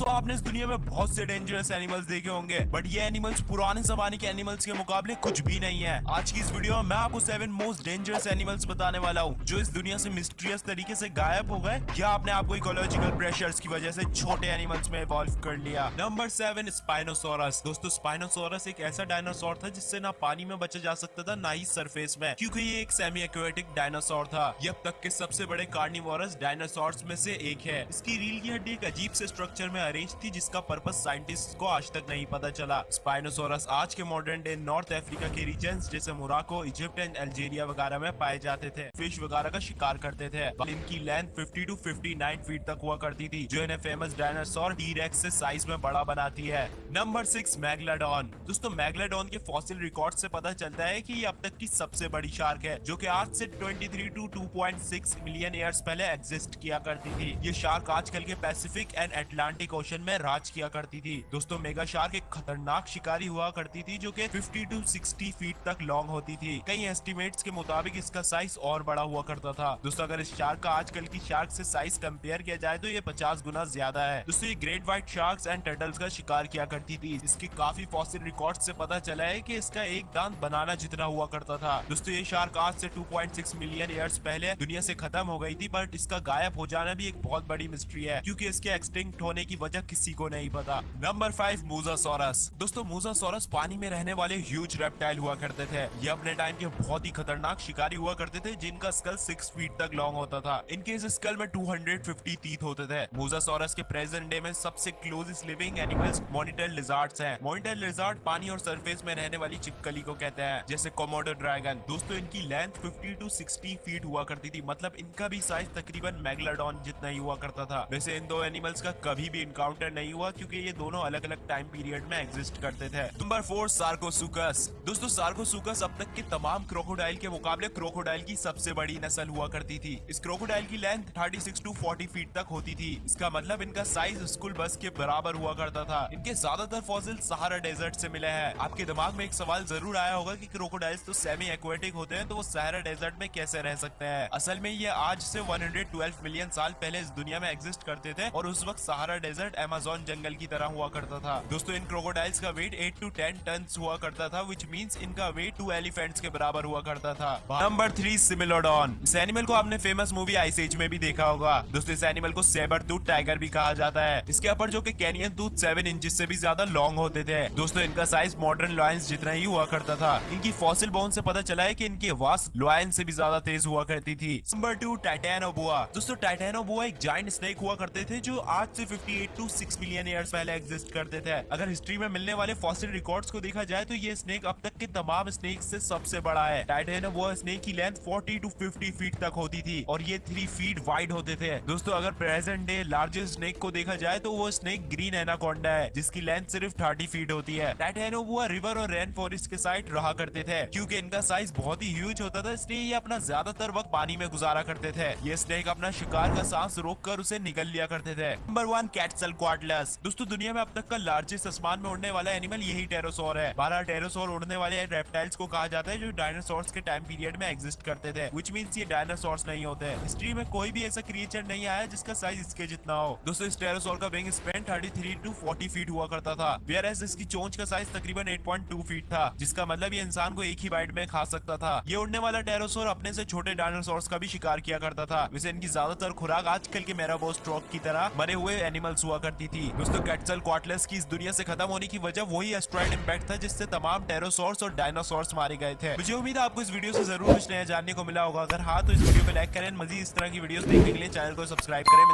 दोस्तों आपने इस दुनिया में बहुत से डेंजरस एनिमल्स देखे होंगे, बट ये एनिमल्स पुराने जमाने के एनिमल्स के मुकाबले कुछ भी नहीं है। आज की इस वीडियो में मैं आपको 7 मोस्ट डेंजरस एनिमल्स बताने वाला हूँ जो इस दुनिया से मिस्टीरियस तरीके से गायब हो गए या आपने आपको इकोलॉजिकल प्रेशर्स की वजह से छोटे एनिमल्स में इवॉल्व कर लिया। Number 7, spinosaurus. दोस्तों स्पाइनोसोरस एक ऐसा डायनासोर था जिससे ना पानी में बचा जा सकता था ना ही सरफेस में, क्योंकि ये एक सेमी एक्वेटिक डायनासोर था। ये अब तक के सबसे बड़े कार्निवोरस डायनासोर्स में से एक है। इसकी रील की हड्डी एक अजीब से स्ट्रक्चर में अरेंज थी जिसका पर्पस साइंटिस्ट को आज तक नहीं पता चला। स्पाइनोसोरस आज के मॉडर्न डे नॉर्थ अफ्रीका के रीजन्स जैसे मोराको, इजिप्ट एंड अल्जीरिया वगैरह में पाए जाते थे। फिश वगैरह का शिकार करते थे। इनकी लेंथ 50 to 59 फीट तक हुआ करती थी, जो इन्हें फेमस डायनासोर टी-रेक्स से साइज में बड़ा बनाती है। Number 6, megalodon. दोस्तों मेगलाडोन के फॉसिल रिकॉर्ड से पता चलता है कि ये अब तक की सबसे बड़ी शार्क है, जो कि आज से 23 to 2.6 मिलियन ईयर्स पहले एग्जिस्ट किया करती थी। ये शार्क आजकल के पैसिफिक एंड अटलांटिक ओशन में राज किया करती थी। दोस्तों मेगा शार्क एक खतरनाक शिकारी हुआ करती थी जो कि 50 to 60 फीट तक लॉन्ग होती थी। कई एस्टिमेट्स के मुताबिक इसका साइज और बड़ा हुआ करता था। दोस्तों अगर इस शार्क का आजकल की शार्क से साइज कंपेयर किया जाए तो ये 50 गुना ज्यादा है। दोस्तों ये great white sharks and turtles का शिकार किया करती थी। इसके काफी फॉसिल रिकॉर्ड से पता चला है कि इसका एक दांत बनाना जितना हुआ करता था। दोस्तों ये शार्क आज से 2.6 मिलियन ईयर्स पहले दुनिया से खत्म हो गई थी, बट इसका गायब हो जाना भी एक बहुत बड़ी मिस्ट्री है, क्योंकि इसके एक्सटिंक्ट होने की वजह किसी को नहीं पता। Number 5, mosasaurus. दोस्तों मोसासोरस पानी में रहने वाले ह्यूज रेप्टाइल हुआ करते थे। ये अपने टाइम के बहुत ही खतरनाक शिकारी हुआ करते थे जिनका स्कल 6 फीट तक लॉन्ग होता था। इनके इस स्कल में 250 टीथ होते थे। मोसासोरस के प्रेजेंट डे में सबसे closest living animals monitor lizards हैं। मॉनिटर लिजार्ड पानी और सरफेस में रहने वाली चिपकली को कहते हैं, जैसे कोमोडो ड्रैगन। दोस्तों इनकी लेंथ 50 to 60 फीट हुआ करती थी, मतलब इनका भी साइज तकरीबन मेगलाडोन जितना ही हुआ करता था। वैसे इन दो एनिमल्स का कभी भी इनकाउंटर नहीं हुआ, क्योंकि ये दोनों अलग अलग टाइम पीरियड में एग्जिस्ट करते थे। नंबर 4, सार्कोसुकस। दोस्तों सार्कोसुकस अब तक के तमाम क्रोकोडाइल के मुकाबले क्रोकोडाइल की सबसे बड़ी नस्ल हुआ करती थी। इस क्रोकोडाइल की लेंथ 36 to 40 फीट तक होती थी। इसका मतलब इनका साइज स्कूल बस के बराबर हुआ करता था। इनके ज्यादातर फॉसिल सहारा डेजर्ट से मिले हैं। आपके दिमाग में एक सवाल जरूर आया होगा कि क्रोकोडाइल्स तो सेमी एक्वेटिक होते हैं, तो वो सहारा डेजर्ट में कैसे रह सकते हैं। असल में ये आज से 112 मिलियन साल पहले इस दुनिया में एग्जिस्ट करते थे और उस वक्त सहारा डेजर्ट अमेज़न जंगल की तरह हुआ करता था। दोस्तों इन क्रोकोडाइल्स का वेट 8 to 10 टन हुआ करता था, विच मींस इनका वेट 2 एलिफेंट्स के बराबर हुआ करता था। नंबर 3, सिमिलोडॉन। इस एनिमल को आपने फेमस मूवी आइस एज में भी देखा होगा। दोस्तों इस एनिमल को सेबर टूथ टाइगर भी कहा जाता है। इसके अपर जो कि कैनियन टूथ 7 इंचेस से भी ज्यादा लॉन्ग होते थे। दोस्तों इनका साइज मॉडर्न लॉयंस जितना ही हुआ करता था। इनकी फॉसिल बोन से पता चला है कि इनकी आवाज लॉयन से भी ज्यादा तेज हुआ करती थी। Number 2, Titanoboa. दोस्तों टाइटेनोबोआ एक जायंट स्नेक हुआ करते थे जो आज से 58 to 6 मिलियन ईयर्स पहले एग्जिस्ट करते थे। अगर हिस्ट्री में मिलने वाले फॉसिल रिकॉर्ड्स को देखा जाए तो ये स्नेक अब तक के तमाम स्नेक से सबसे बड़ा है। टाइटेनोबोआ स्नेक की लेंथ 40 to 50 फीट तक होती थी और ये 3 फीट वाइड होते थे। दोस्तों अगर प्रेजेंट डे लार्जेस्ट स्नेक को देखा जाए तो वो स्नेक ग्रीन एनाकोंडा है, जिसकी लेंथ सिर्फ 30 फीट होती है। टाइटेनोबोआ रिवर और रेन फॉरेस्ट के साइड रहा करते थे। क्योंकि इनका साइज बहुत ही ह्यूज होता था, इसलिए ये अपना ज्यादातर वक्त पानी में गुजारा करते थे। ये स्नेक अपना शिकार का सांस रोककर उसे निगल लिया करते थे। नंबर 1, क्वेटज़लकोअट्लस। दोस्तों दुनिया में अब तक का लार्जेस्ट आसमान में उड़ने वाला एनिमल यही टेरोसोर है। 12 टेरोसोर उड़ने वाले रेप्टाइल्स को कहा जाता है जो डायनासोर्स के टाइम पीरियड में एग्जिस्ट करते थे, व्हिच मींस ये डायनासोर्स नहीं होते। हिस्ट्री में कोई भी ऐसा क्रिएचर नहीं आया जिसका साइज इसके जितना हो। दोस्तों इस टेरोसोर का विंग स्पैन 33 to 40 फीट हुआ करता था, वेयरएज़ इसकी चोंच का साइज तकरीबन 8.2 फीट था, जिसका मतलब ये इंसान को एक ही बाइट में खा सकता था। ये उड़ने वाला टेरोसोर अपने से छोटे डायनासोर्स का भी शिकार किया करता था। वैसे इनकी ज्यादातर खुराक आजकल के मेराबोस्ट्रोक की तरह मरे हुए एनिमल्स हुआ करती थी। दोस्तों क्वेटज़लकोअट्लस की इस दुनिया से खत्म होने की वजह वही एस्ट्रॉइड इंपैक्ट था जिससे तमाम टेरोसोर्स और डायनासोर्स मारे गए थे। मुझे उम्मीद है आपको इस वीडियो से जरूर कुछ नया जानने को मिला होगा। अगर हाँ तो इस वीडियो को लाइक करें। मजीद इस तरह की वीडियोस देखने के लिए चैनल को सब्सक्राइब करें।